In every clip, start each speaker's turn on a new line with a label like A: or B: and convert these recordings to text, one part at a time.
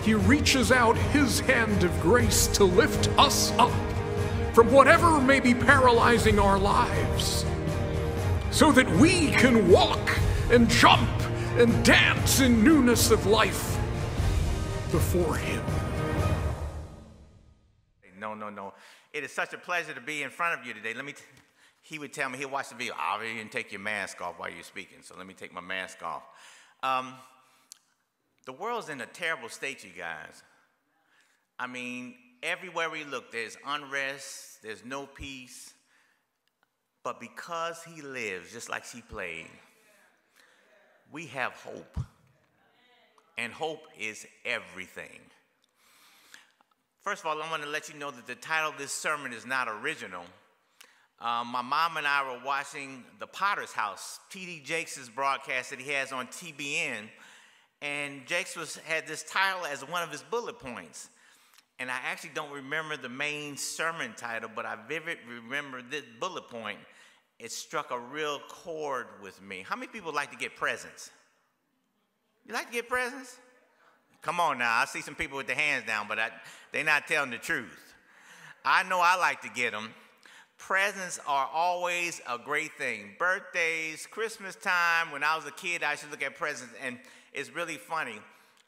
A: He reaches out his hand of grace to lift us up from whatever may be paralyzing our lives, so that we can walk and jump and dance in newness of life before him.
B: No. It is such a pleasure to be in front of you today. He would tell me, he'll watch the video, oh, you didn't take your mask off while you're speaking, so let me take my mask off. The world's in a terrible state, you guys. I mean, everywhere we look, there's unrest, there's no peace. But because he lives, just like she played, we have hope. And hope is everything. First of all, I want to let you know that the title of this sermon is not original. My mom and I were watching The Potter's House, T.D. Jakes' broadcast that he has on TBN, and Jakes had this title as one of his bullet points. And I actually don't remember the main sermon title, but I vividly remember this bullet point. It struck a real chord with me. How many people like to get presents? You like to get presents? Come on now, I see some people with their hands down, but they're not telling the truth. I know I like to get them. Presents are always a great thing. Birthdays, Christmas time. When I was a kid, I used to look at presents, and it's really funny.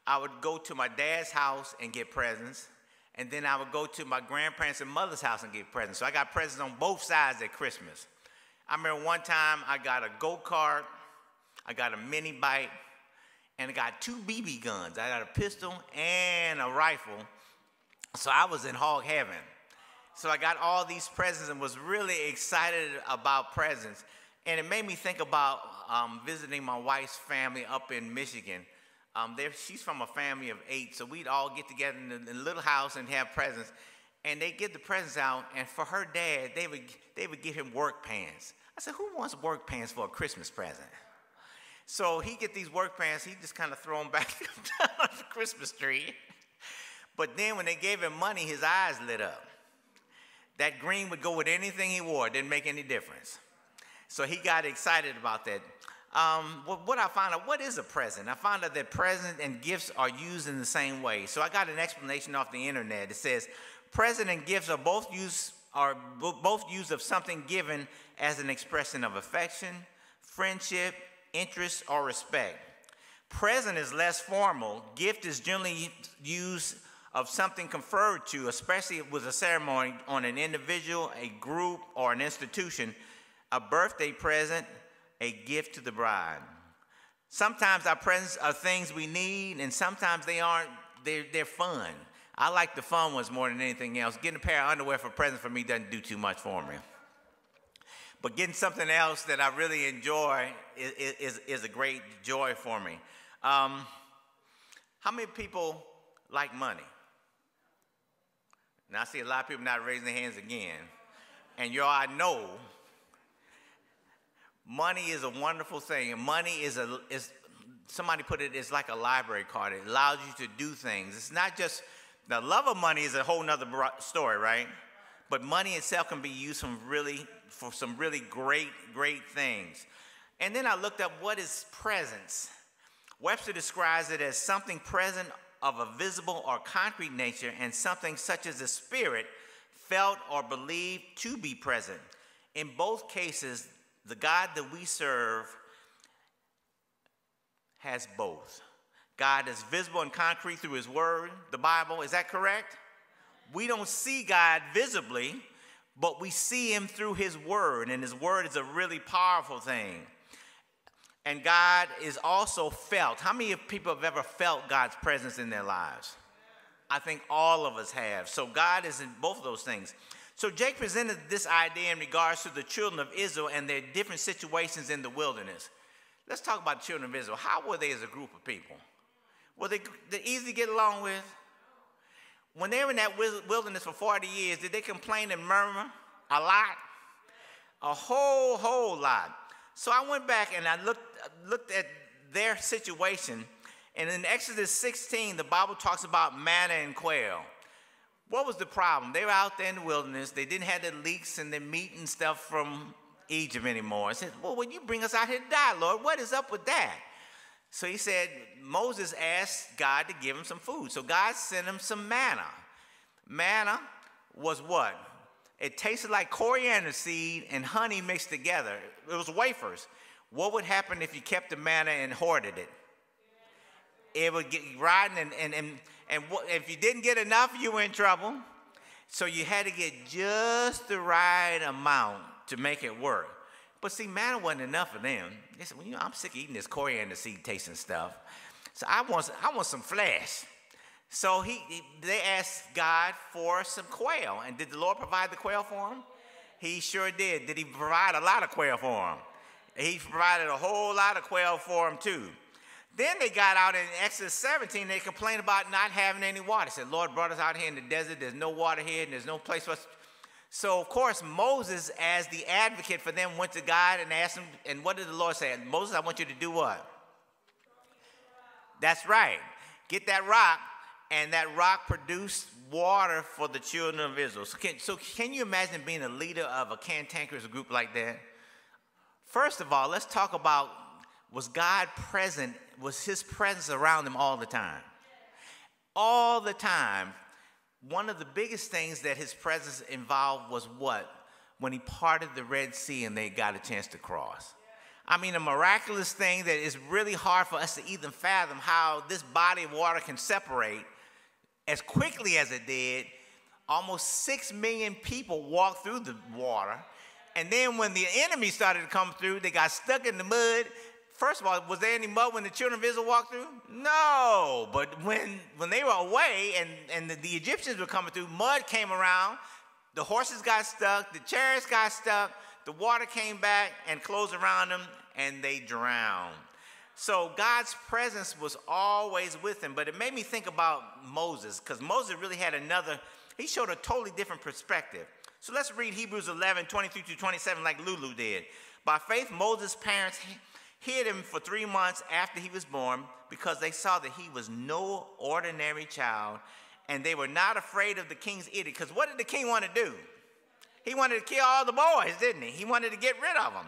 B: I would go to my dad's house and get presents, and then I would go to my grandparents' and mother's house and get presents. So I got presents on both sides at Christmas. I remember one time I got a go-kart, I got a mini bike, and I got 2 BB guns. I got a pistol and a rifle. So I was in hog heaven. So I got all these presents and was really excited about presents. And it made me think about visiting my wife's family up in Michigan. She's from a family of 8, so we'd all get together in a little house and have presents. And they get the presents out, and for her dad, they would give him work pants. I said, who wants work pants for a Christmas present? So he get these work pants, he just kind of throw them back on the Christmas tree. But then when they gave him money, his eyes lit up. That green would go with anything he wore. It didn't make any difference. So he got excited about that. What I found out, what is a present? I found out that presents and gifts are used in the same way. So I got an explanation off the internet. It says, present and gifts are both used of something given as an expression of affection, friendship, interest, or respect. Present is less formal. Gift is generally used of something conferred to, especially with a ceremony on an individual, a group, or an institution. A birthday present, a gift to the bride. Sometimes our presents are things we need, and sometimes they aren't. They're fun. I like the fun ones more than anything else. Getting a pair of underwear for a present for me doesn't do too much for me. But getting something else that I really enjoy is a great joy for me. How many people like money? Now, I see a lot of people not raising their hands again. And I know money is a wonderful thing. And money is somebody put it, it's like a library card. It allows you to do things. It's not just, the love of money is a whole nother story, right? But money itself can be used for some really great things. And then I looked up what is presence. Webster describes it as something present of a visible or concrete nature and something such as a spirit felt or believed to be present. In both cases, the God that we serve has both. God is visible and concrete through his word, the Bible. Is that correct? We don't see God visibly, but we see him through his word, and his word is a really powerful thing. And God is also felt. How many people have ever felt God's presence in their lives? I think all of us have. So God is in both of those things. So Jake presented this idea in regards to the children of Israel and their different situations in the wilderness. Let's talk about the children of Israel. How were they as a group of people? Were they easy to get along with? When they were in that wilderness for 40 years, did they complain and murmur a lot? A whole lot. So I went back and I looked at their situation. And in Exodus 16, the Bible talks about manna and quail. What was the problem? They were out there in the wilderness. They didn't have the leeks and the meat and stuff from Egypt anymore. I said, well, when you bring us out here to die, Lord, what is up with that? So he said, Moses asked God to give him some food. So God sent him some manna. Manna was what? It tasted like coriander seed and honey mixed together. It was wafers. What would happen if you kept the manna and hoarded it? It would get rotten, and if you didn't get enough, you were in trouble. So you had to get just the right amount to make it work. But see, manna wasn't enough for them. They said, well, I'm sick of eating this coriander seed tasting stuff. So I want some flesh. So they asked God for some quail. And did the Lord provide the quail for him? He sure did. Did he provide a lot of quail for him? He provided a whole lot of quail for him too. Then they got out in Exodus 17, they complained about not having any water. They said, Lord brought us out here in the desert, there's no water here, and there's no place for us. So, of course, Moses, as the advocate for them, went to God and asked him, and what did the Lord say? Moses, I want you to do what? That's right. Get that rock, and that rock produced water for the children of Israel. So can you imagine being a leader of a cantankerous group like that? First of all, let's talk about, was God present? Was his presence around them all the time? All the time. One of the biggest things that his presence involved was what? When he parted the Red Sea and they got a chance to cross. I mean, a miraculous thing that is really hard for us to even fathom, how this body of water can separate as quickly as it did. Almost 6 million people walked through the water. And then when the enemy started to come through, they got stuck in the mud. First of all, was there any mud when the children of Israel walked through? No. But when they were away and the Egyptians were coming through, mud came around, the horses got stuck, the chariots got stuck, the water came back and closed around them, and they drowned. So God's presence was always with him. But it made me think about Moses, because Moses really had he showed a totally different perspective. So let's read Hebrews 11, 23 to 27 like Lulu did. By faith, Moses' parents hid him for 3 months after he was born because they saw that he was no ordinary child, and they were not afraid of the king's edict. Because what did the king want to do? He wanted to kill all the boys, didn't he? He wanted to get rid of them.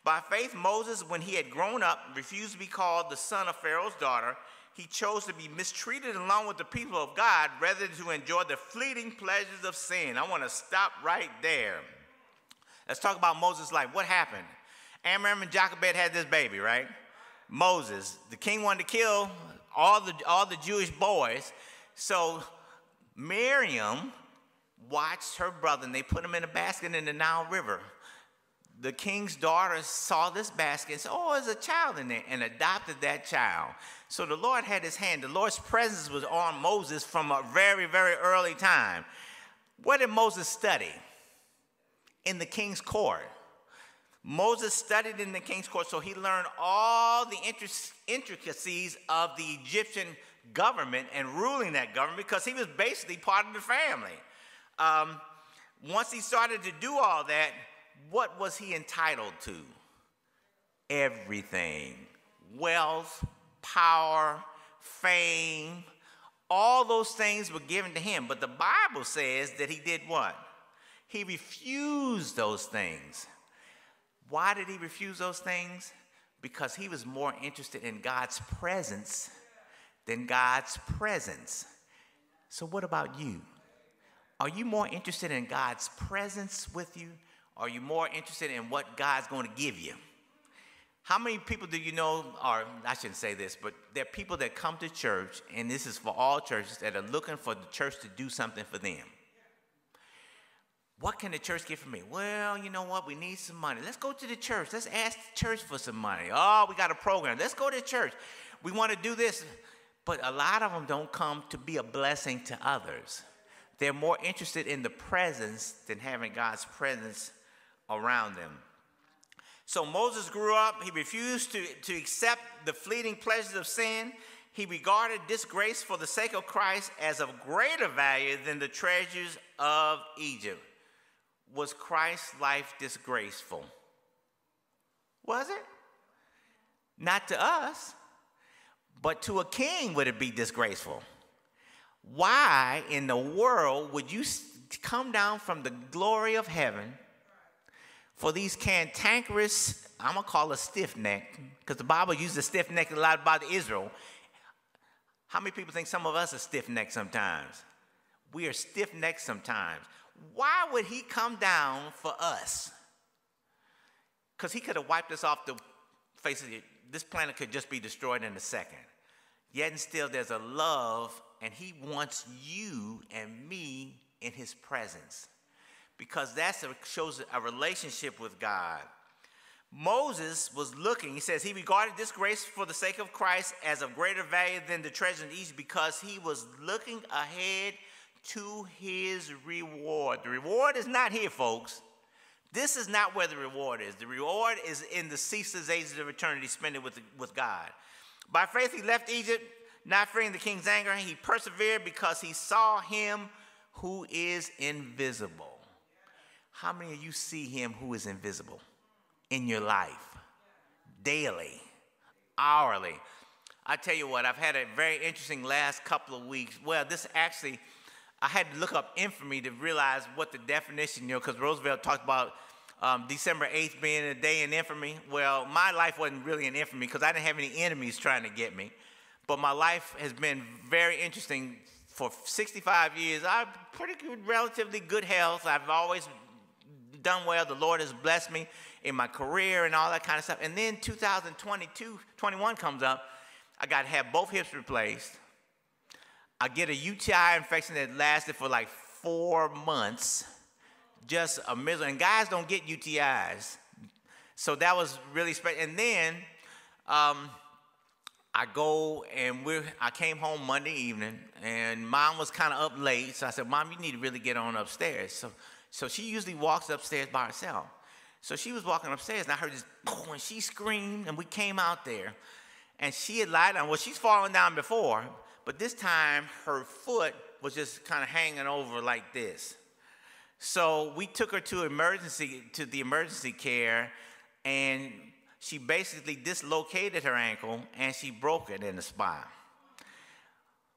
B: By faith, Moses, when he had grown up, refused to be called the son of Pharaoh's daughter. He chose to be mistreated along with the people of God rather than to enjoy the fleeting pleasures of sin. I want to stop right there. Let's talk about Moses' life. What happened? Amram and Jochebed had this baby, right? Moses. The king wanted to kill all the Jewish boys. So Miriam watched her brother, and they put him in a basket in the Nile River. The king's daughter saw this basket and said, oh, there's a child in there, and adopted that child. So the Lord had his hand. The Lord's presence was on Moses from a very, very early time. What did Moses study? In the king's court. Moses studied in the king's court, so he learned all the intricacies of the Egyptian government and ruling that government, because he was basically part of the family. Once he started to do all that, what was he entitled to? Everything. Wealth, power, fame, all those things were given to him. But the Bible says that he did what? He refused those things. Why did he refuse those things? Because he was more interested in God's presence than God's presence. So what about you? Are you more interested in God's presence with you? Or are you more interested in what God's going to give you? How many people do you know, or I shouldn't say this, but there are people that come to church, and this is for all churches, that are looking for the church to do something for them. What can the church give for me? Well, you know what? We need some money. Let's go to the church. Let's ask the church for some money. Oh, we got a program. Let's go to church. We want to do this. But a lot of them don't come to be a blessing to others. They're more interested in the presence than having God's presence around them. So Moses grew up. He refused to accept the fleeting pleasures of sin. He regarded disgrace for the sake of Christ as of greater value than the treasures of Egypt. Was Christ's life disgraceful? Was it? Not to us, but to a king would it be disgraceful. Why in the world would you come down from the glory of heaven for these cantankerous I'm going to call a stiff neck, because the Bible uses stiff neck a lot about Israel. How many people think some of us are stiff necked sometimes? We are stiff necked sometimes. Why would he come down for us? Because he could have wiped us off the face of the, this planet could just be destroyed in a second. Yet and still there's a love, and he wants you and me in his presence. Because that shows a relationship with God. Moses was looking, he says, he regarded this grace for the sake of Christ as of greater value than the treasure in Egypt, because he was looking ahead to his reward. The reward is not here, folks. This is not where the reward is. The reward is in the ceaseless ages of eternity spent with God. By faith he left Egypt, not fearing the king's anger. He persevered because he saw him who is invisible. How many of you see him who is invisible in your life? Daily, hourly. I tell you what, I've had a very interesting last couple of weeks. Well, this actually, I had to look up infamy to realize what the definition, because Roosevelt talked about December 8th being a day in infamy. Well, my life wasn't really in infamy because I didn't have any enemies trying to get me. But my life has been very interesting. For 65 years, I have pretty good, relatively good health. I've always done well. The Lord has blessed me in my career and all that kind of stuff. And then 21 comes up. I got to have both hips replaced. I get a UTI infection that lasted for like 4 months. Just a miserable. And guys don't get UTIs. So that was really special. And then I go and I came home Monday evening, and Mom was kind of up late. So I said, Mom, you need to really get on upstairs. So she usually walks upstairs by herself. So she was walking upstairs, and I heard this boom, and she screamed, and we came out there. And she had lied down. Well, she's fallen down before, but this time her foot was just kind of hanging over like this. So we took her to the emergency care, and she basically dislocated her ankle, and she broke it in the spine.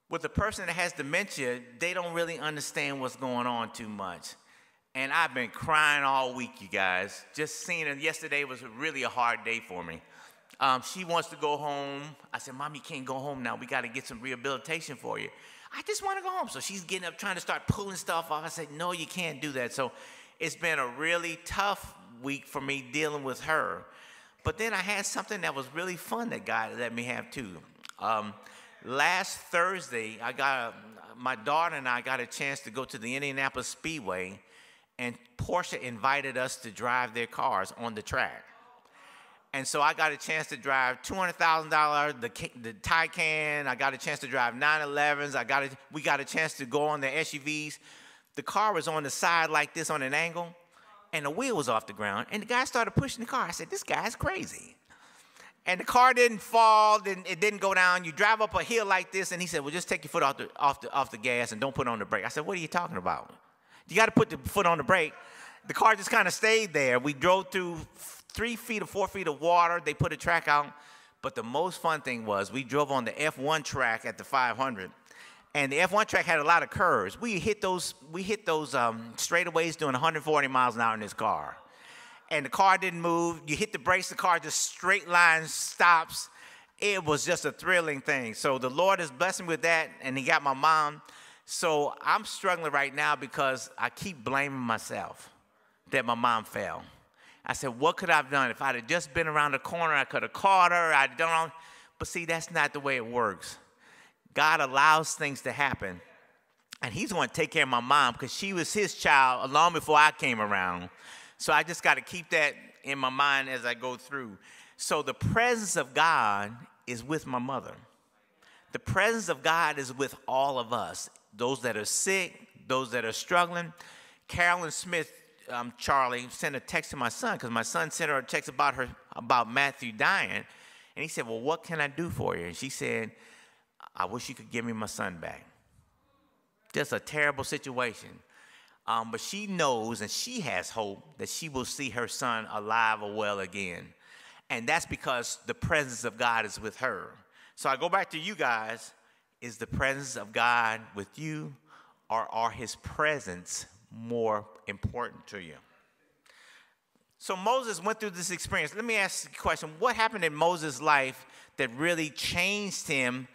B: With a person that has dementia, they don't really understand what's going on too much. And I've been crying all week, you guys. Just seeing her yesterday was really a hard day for me. She wants to go home. I said, Mom, you can't go home now. We got to get some rehabilitation for you. I just want to go home. So she's getting up, trying to start pulling stuff off. I said, no, you can't do that. So it's been a really tough week for me dealing with her. But then I had something that was really fun that God let me have too. Last Thursday, my daughter and I got a chance to go to the Indianapolis Speedway, and Porsche invited us to drive their cars on the track. And so I got a chance to drive $200,000, the Taycan. I got a chance to drive 911s. We got a chance to go on the SUVs. The car was on the side like this on an angle, and the wheel was off the ground. And the guy started pushing the car. I said, this guy's crazy. And the car didn't fall. It didn't go down. You drive up a hill like this, and he said, well, just take your foot off the gas and don't put on the brake. I said, what are you talking about? You got to put the foot on the brake. The car just kind of stayed there. We drove through 3 feet or 4 feet of water. They put a track out. But the most fun thing was we drove on the F1 track at the 500. And the F1 track had a lot of curves. We hit those straightaways doing 140 miles an hour in this car. And the car didn't move. You hit the brakes, the car just straight line stops. It was just a thrilling thing. So the Lord is blessing with that, and he got my mom. So I'm struggling right now because I keep blaming myself that my mom fell. I said, what could I have done? If I'd have just been around the corner, I could have caught her. I'd done. But see, that's not the way it works. God allows things to happen. And he's going to take care of my mom because she was his child long before I came around. So I just got to keep that in my mind as I go through. So the presence of God is with my mother. The presence of God is with all of us. Those that are sick, those that are struggling. Carolyn Smith, Charlie, sent a text to my son because my son sent her a text about Matthew dying. And he said, well, what can I do for you? And she said, I wish you could give me my son back. Just a terrible situation. But she knows and she has hope that she will see her son alive or well again. And that's because the presence of God is with her. So I go back to you guys. Is the presence of God with you, or are his presence more important to you? So Moses went through this experience. Let me ask you a question. What happened in Moses' life that really changed him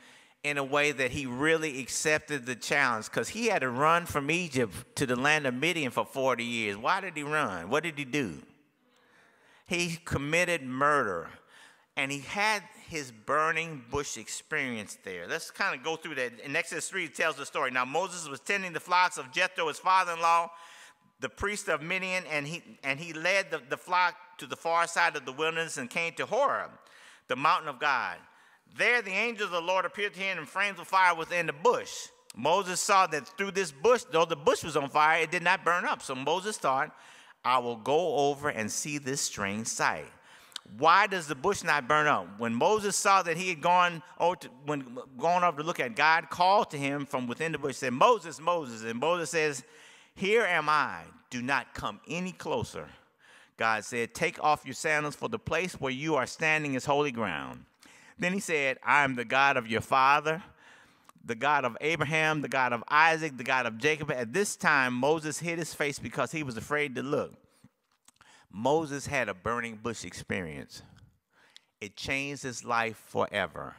B: in a way that he really accepted the challenge? Because he had to run from Egypt to the land of Midian for 40 years. Why did he run? What did he do? He committed murder. And he had his burning bush experience there. Let's kind of go through that. In Exodus 3, it tells the story. Now, Moses was tending the flocks of Jethro, his father-in-law, the priest of Midian, and he led the flock to the far side of the wilderness and came to Horeb, the mountain of God. There the angel of the Lord appeared to him in flames of fire within the bush. Moses saw that through this bush, though the bush was on fire, it did not burn up. So Moses thought, I will go over and see this strange sight. Why does the bush not burn up? When Moses saw that he had gone over to look at, God called to him from within the bush, said, Moses, Moses. And Moses says, here am I. Do not come any closer. God said, take off your sandals, for the place where you are standing is holy ground. Then he said, I am the God of your father, the God of Abraham, the God of Isaac, the God of Jacob. At this time, Moses hid his face because he was afraid to look. Moses had a burning bush experience. It changed his life forever.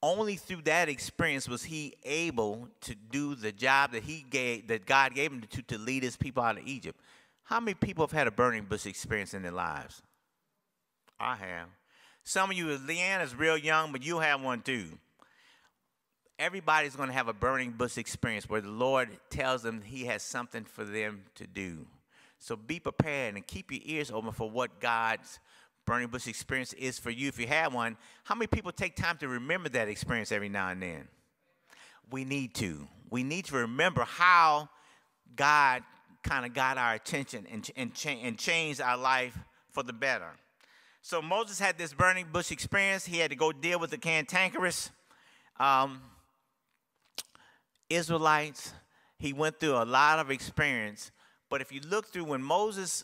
B: Only through that experience was he able to do the job that God gave him to lead his people out of Egypt. How many people have had a burning bush experience in their lives? I have. Some of you, Leanne is real young, but you have one too. Everybody's going to have a burning bush experience where the Lord tells them he has something for them to do. So be prepared and keep your ears open for what God's burning bush experience is for you. If you have one, how many people take time to remember that experience every now and then? We need to. We need to remember how God kind of got our attention and changed our life for the better. So Moses had this burning bush experience. He had to go deal with the cantankerous Israelites. He went through a lot of experience. But if you look through when Moses,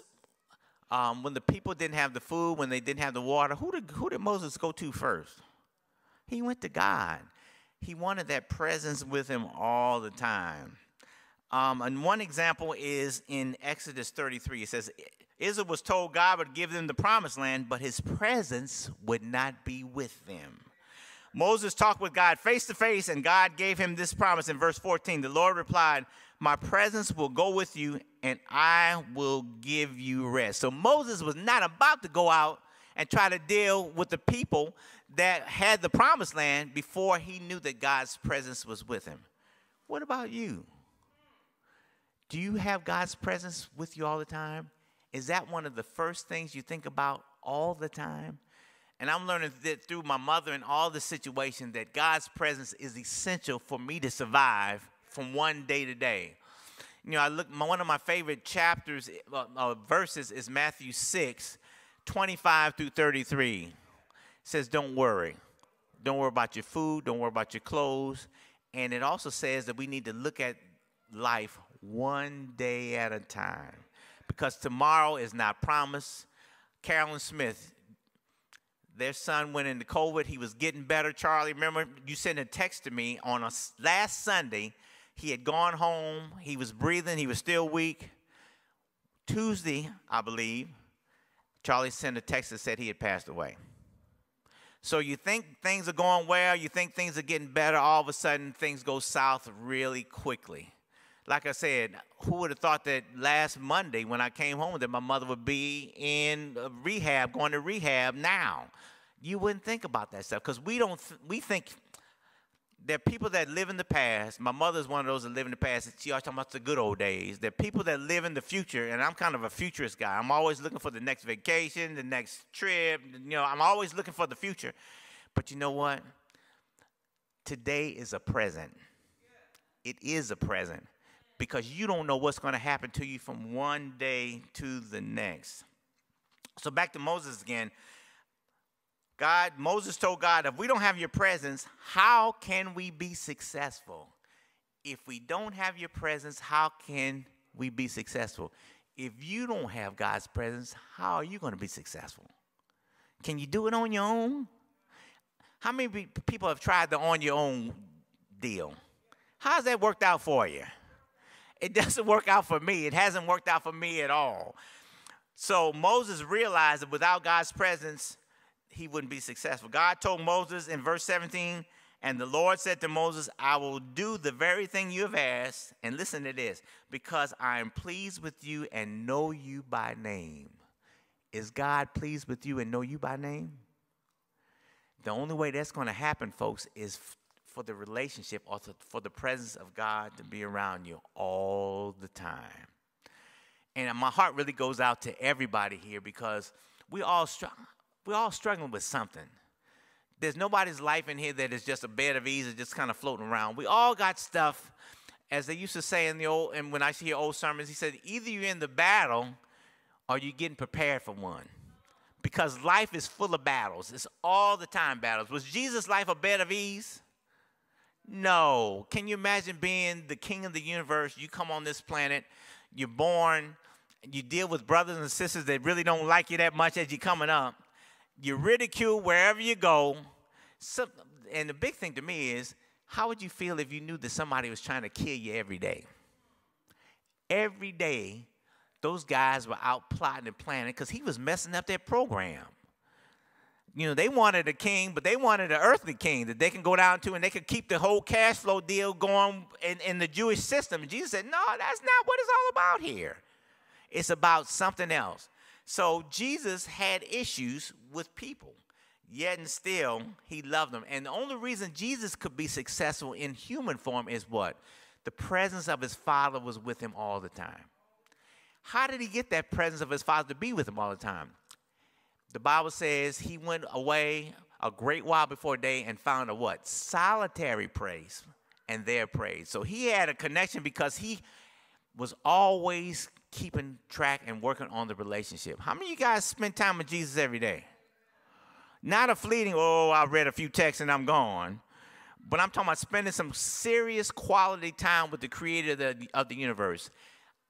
B: when the people didn't have the food, when they didn't have the water, who did Moses go to first? He went to God. He wanted that presence with him all the time. And one example is in Exodus 33. It says, Israel was told God would give them the promised land, but his presence would not be with them. Moses talked with God face to face, and God gave him this promise in verse 14. The Lord replied, my presence will go with you, and I will give you rest. So Moses was not about to go out and try to deal with the people that had the promised land before he knew that God's presence was with him. What about you? Do you have God's presence with you all the time? Is that one of the first things you think about all the time? And I'm learning that through my mother and all the situations that God's presence is essential for me to survive from one day to day. You know, one of my favorite chapters, verses is Matthew 6, 25 through 33. It says, don't worry. Don't worry about your food. Don't worry about your clothes. And it also says that we need to look at life one day at a time, because tomorrow is not promised. Carolyn Smith, their son went into COVID. He was getting better. Charlie, remember you sent a text to me on last Sunday. He had gone home. He was breathing. He was still weak. Tuesday, I believe, Charlie sent a text that said he had passed away. So you think things are going well. You think things are getting better. All of a sudden, things go south really quickly. Like I said, who would have thought that last Monday when I came home that my mother would be in rehab, going to rehab now? You wouldn't think about that stuff because we think there are people that live in the past. My mother's one of those that live in the past. She always talking about the good old days. There are people that live in the future, and I'm kind of a futurist guy. I'm always looking for the next vacation, the next trip. You know, I'm always looking for the future. But you know what? Today is a present. It is a present. Because you don't know what's going to happen to you from one day to the next. So back to Moses again. Moses told God, if we don't have your presence, how can we be successful? If we don't have your presence, how can we be successful? If you don't have God's presence, how are you going to be successful? Can you do it on your own? How many people have tried the on your own deal? How's that worked out for you? It doesn't work out for me. It hasn't worked out for me at all. So Moses realized that without God's presence, he wouldn't be successful. God told Moses in verse 17, and the Lord said to Moses, I will do the very thing you have asked. And listen to this, because I am pleased with you and know you by name. Is God pleased with you and know you by name? The only way that's going to happen, folks, is for the relationship or for the presence of God to be around you all the time. And my heart really goes out to everybody here because we're all struggling with something. There's nobody's life in here that is just a bed of ease, just kind of floating around. We all got stuff, as they used to say in the old, and when I hear old sermons, he said, either you're in the battle or you're getting prepared for one. Because life is full of battles. It's all the time battles. Was Jesus' life a bed of ease? No. Can you imagine being the king of the universe? You come on this planet, you're born, you deal with brothers and sisters that really don't like you that much as you're coming up. You're ridiculed wherever you go. And the big thing to me is, how would you feel if you knew that somebody was trying to kill you every day? Every day, those guys were out plotting and planning because he was messing up their program. You know, they wanted a king, but they wanted an earthly king that they can go down to and they could keep the whole cash flow deal going in the Jewish system. And Jesus said, no, that's not what it's all about here. It's about something else. So Jesus had issues with people, yet and still he loved them. And the only reason Jesus could be successful in human form is what? The presence of his Father was with him all the time. How did he get that presence of his Father to be with him all the time? The Bible says he went away a great while before day and found a what? Solitary place, and there prayed. So he had a connection because he was always keeping track and working on the relationship. How many of you guys spend time with Jesus every day? Not a fleeting, oh, I read a few texts and I'm gone. But I'm talking about spending some serious quality time with the creator of the universe.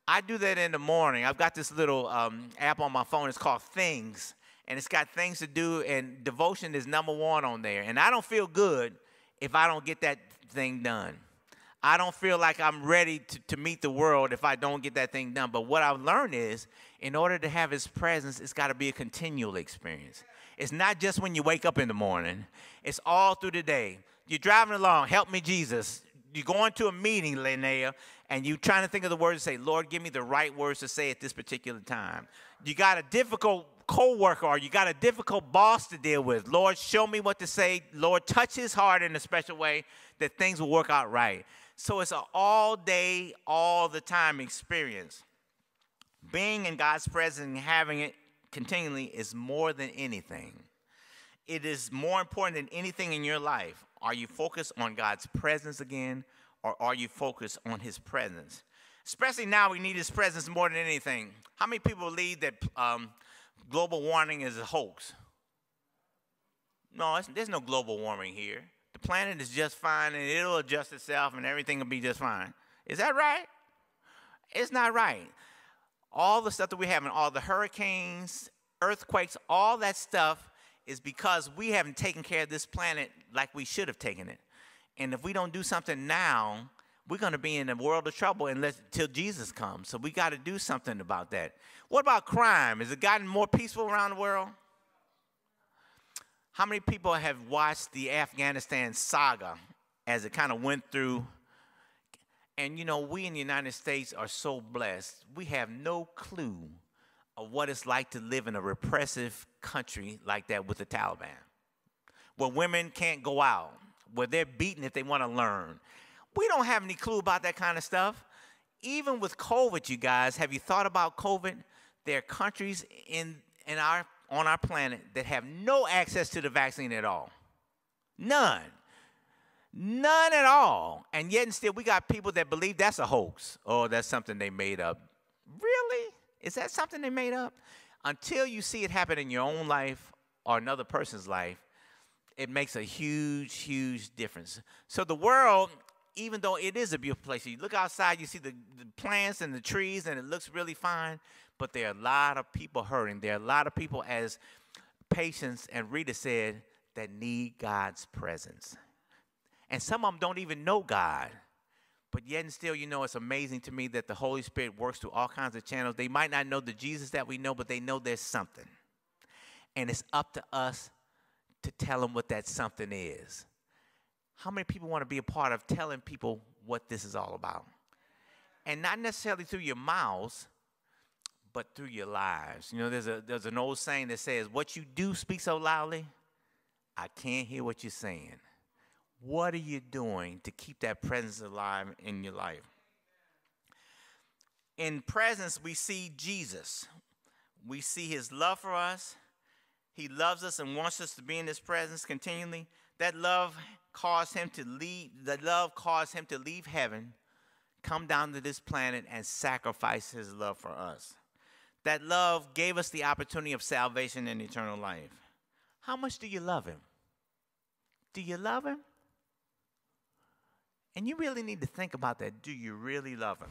B: I do that in the morning. I've got this little app on my phone. It's called Things. And it's got things to do, and devotion is #1 on there. And I don't feel good if I don't get that thing done. I don't feel like I'm ready to meet the world if I don't get that thing done. But what I've learned is, in order to have his presence, it's got to be a continual experience. It's not just when you wake up in the morning. It's all through the day. You're driving along, help me, Jesus. You're going to a meeting, Linnea, and you're trying to think of the words to say, Lord, give me the right words to say at this particular time. You got a difficult co-worker or you got a difficult boss to deal with. Lord, show me what to say. Lord, touch his heart in a special way that things will work out right. So it's an all day, all the time experience. Being in God's presence and having it continually is more than anything. It is more important than anything in your life. Are you focused on God's presence again, or are you focused on his presence? Especially now, we need his presence more than anything. How many people believe that global warming is a hoax? No, there's no global warming here. The planet is just fine, and it'll adjust itself, and everything will be just fine. Is that right? It's not right. All the stuff that we're having, all the hurricanes, earthquakes, all that stuff is because we haven't taken care of this planet like we should have taken it. And if we don't do something now, we're going to be in a world of trouble until Jesus comes. So we got to do something about that. What about crime? Has it gotten more peaceful around the world? How many people have watched the Afghanistan saga as it kind of went through? And, you know, we in the United States are so blessed. We have no clue of what it's like to live in a repressive country like that with the Taliban, where women can't go out, where they're beaten if they want to learn. We don't have any clue about that kind of stuff. Even with COVID, you guys, have you thought about COVID? There are countries on our planet that have no access to the vaccine at all. None. None at all. And yet and still we got people that believe that's a hoax. Oh, that's something they made up. Really? Is that something they made up? Until you see it happen in your own life or another person's life, it makes a huge, huge difference. So the world, even though it is a beautiful place, you look outside, you see the plants and the trees, and it looks really fine, but there are a lot of people hurting. There are a lot of people, as Patience and Rita said, that need God's presence. And some of them don't even know God. But yet and still, you know, it's amazing to me that the Holy Spirit works through all kinds of channels. They might not know the Jesus that we know, but they know there's something. And it's up to us to tell them what that something is. How many people want to be a part of telling people what this is all about? And not necessarily through your mouths, but through your lives. You know, there's an old saying that says, what you do speak so loudly, I can't hear what you're saying. What are you doing to keep that presence alive in your life? In presence, we see Jesus. We see his love for us. He loves us and wants us to be in his presence continually. That love caused him to leave heaven, come down to this planet, and sacrifice his love for us. That love gave us the opportunity of salvation and eternal life. How much do you love him? Do you love him? And you really need to think about that. Do you really love him?